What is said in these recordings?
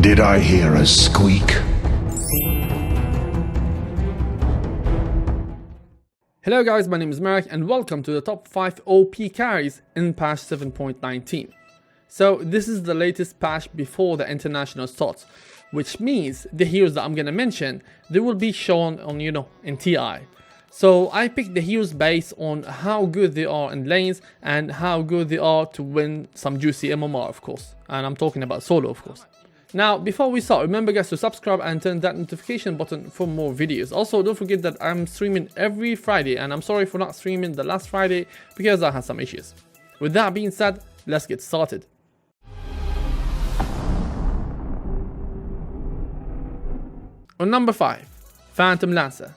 Did I hear a squeak? Hello guys, my name is Meric and welcome to the top 5 OP carries in patch 7.19. So this is the latest patch before the international starts, which means the heroes that I'm gonna mention, they will be shown on, in TI. So I picked the heroes based on how good they are in lanes and how good they are to win some juicy MMR, of course. And I'm talking about solo, of course. Now, before we start, remember guys to subscribe and turn that notification button for more videos. Also, don't forget that I'm streaming every Friday, and I'm sorry for not streaming the last Friday because I had some issues. With that being said, let's get started. On number 5, Phantom Lancer.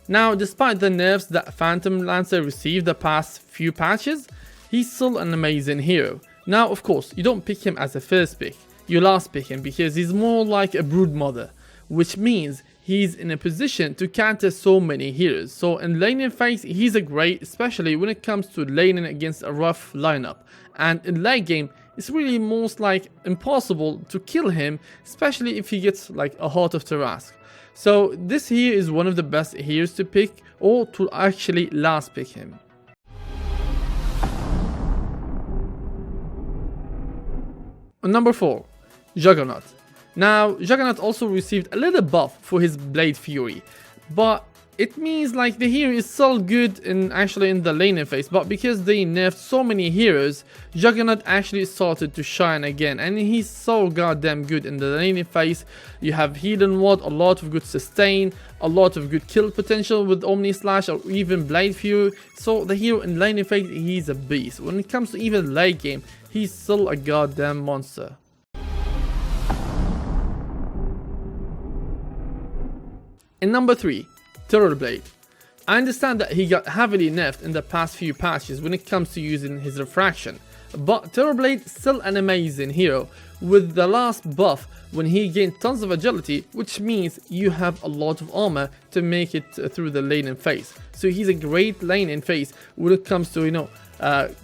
Now, despite the nerfs that Phantom Lancer received the past few patches, he's still an amazing hero. Now, of course, you don't pick him as a first pick. You last pick him because he's more like a brood mother, which means he's in a position to counter so many heroes. So in laning phase, he's a great, especially when it comes to laning against a rough lineup. And in late game, it's really most like impossible to kill him, especially if he gets like a Heart of Tarask. So this here is one of the best heroes to pick or to actually last pick him. On number 4, Juggernaut. Now, Juggernaut also received a little buff for his Blade Fury, but it means like the hero is still good in the laning phase, but because they nerfed so many heroes, Juggernaut actually started to shine again, and he's so goddamn good in the laning phase. You have Healing Ward, a lot of good sustain, a lot of good kill potential with Omni Slash or even Blade Fury. So the hero in laning phase, he's a beast. When it comes to even late game, he's still a goddamn monster. In number 3, Terrorblade. I understand that he got heavily nerfed in the past few patches when it comes to using his refraction, but Terrorblade is still an amazing hero with the last buff when he gained tons of agility, which means you have a lot of armor to make it through the laning phase. So he's a great laning phase when it comes to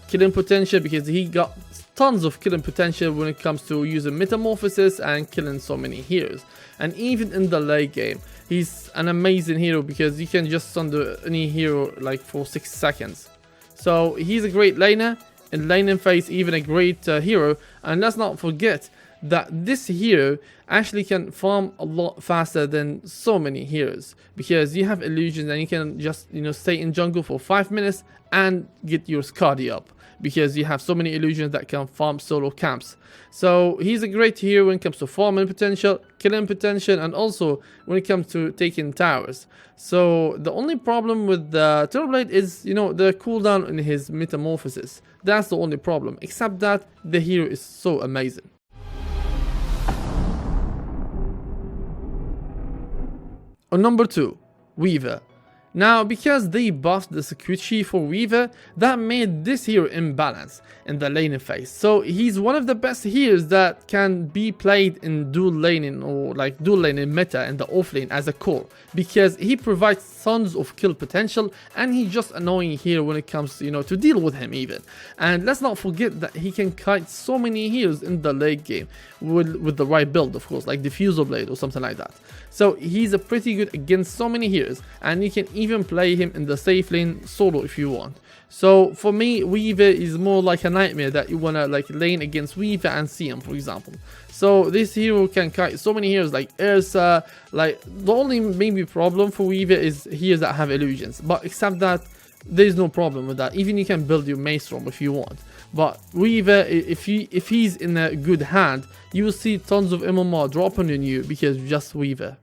killing potential, because he got tons of killing potential when it comes to using metamorphosis and killing so many heroes. And even in the late game, he's an amazing hero because you can just stun any hero like for 6 seconds. So he's a great laner, in laning phase even a great hero. And let's not forget that this hero actually can farm a lot faster than so many heroes, because you have illusions and you can just stay in jungle for 5 minutes and get your Skadi up, because you have so many illusions that can farm solo camps. So he's a great hero when it comes to farming potential, killing potential, and also when it comes to taking towers. So the only problem with the Terrorblade is, the cooldown in his metamorphosis. That's the only problem, except that the hero is so amazing. On number 2, Weaver. Now, because they buffed the security for Weaver, that made this hero imbalanced in the laning phase. So he's one of the best heroes that can be played in dual laning or like dual laning meta in the offlane as a core, because he provides tons of kill potential and he's just annoying hero when it comes to to deal with him even. And let's not forget that he can kite so many heroes in the late game with the right build, of course, like Diffusal Blade or something like that. So he's a pretty good against so many heroes, and you can even play him in the safe lane solo if you want. So for me, Weaver is more like a nightmare that you wanna like lane against Weaver and CM, for example. So this hero can kite so many heroes like Ursa. Like the only maybe problem for Weaver is heroes that have illusions, but except that there's no problem with that. Even you can build your Maelstrom if you want. But Weaver, if he's in a good hand, you will see tons of MMR dropping on you because just Weaver.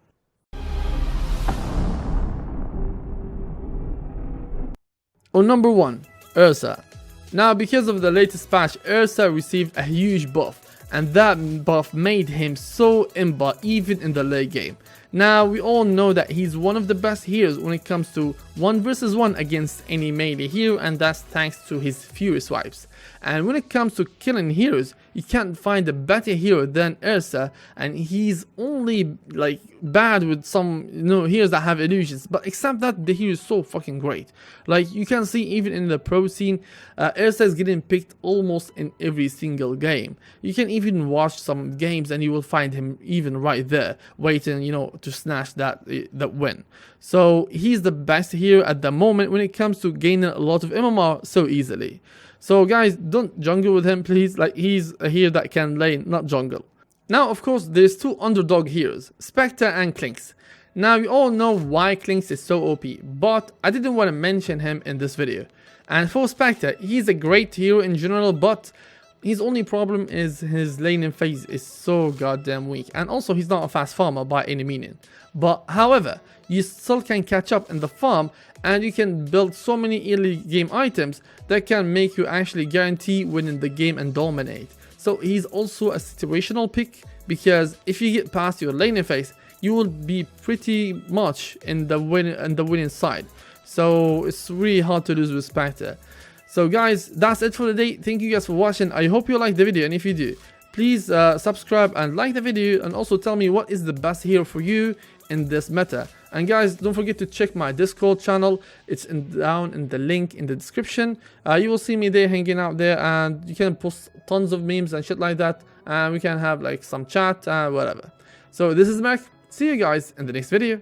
On number 1, Ursa. Now, because of the latest patch, Ursa received a huge buff, and that buff made him so imba even in the late game. Now, we all know that he's one of the best heroes when it comes to 1 versus 1 against any melee hero, and that's thanks to his Fury swipes. And when it comes to killing heroes, you can't find a better hero than Ursa, and he's only like bad with some heroes that have illusions, but except that the hero is so fucking great. Like you can see even in the pro scene, Ursa is getting picked almost in every single game. You can even watch some games and you will find him even right there waiting to snatch that win. So he's the best hero at the moment when it comes to gaining a lot of MMR so easily. So guys, don't jungle with him please. Like he's a hero that can lane, not jungle. Now of course there's 2 underdog heroes, Spectre and Clinks. Now you all know why Clinks is so OP, but I didn't want to mention him in this video. And for Spectre, he's a great hero in general, but his only problem is his laning phase is so goddamn weak, and also he's not a fast farmer by any meaning. But however, you still can catch up in the farm, and you can build so many early game items that can make you actually guarantee winning the game and dominate. So he's also a situational pick, because if you get past your laning phase, you will be pretty much in the winning side. So it's really hard to lose with Spectre. So guys, that's it for today. Thank you guys for watching. I hope you liked the video, and if you do, please subscribe and like the video, and also tell me what is the best hero for you in this meta. And guys, don't forget to check my Discord channel. It's down in the link in the description. You will see me there hanging out there, and you can post tons of memes and shit like that, and we can have like some chat, whatever. So this is Meric. See you guys in the next video.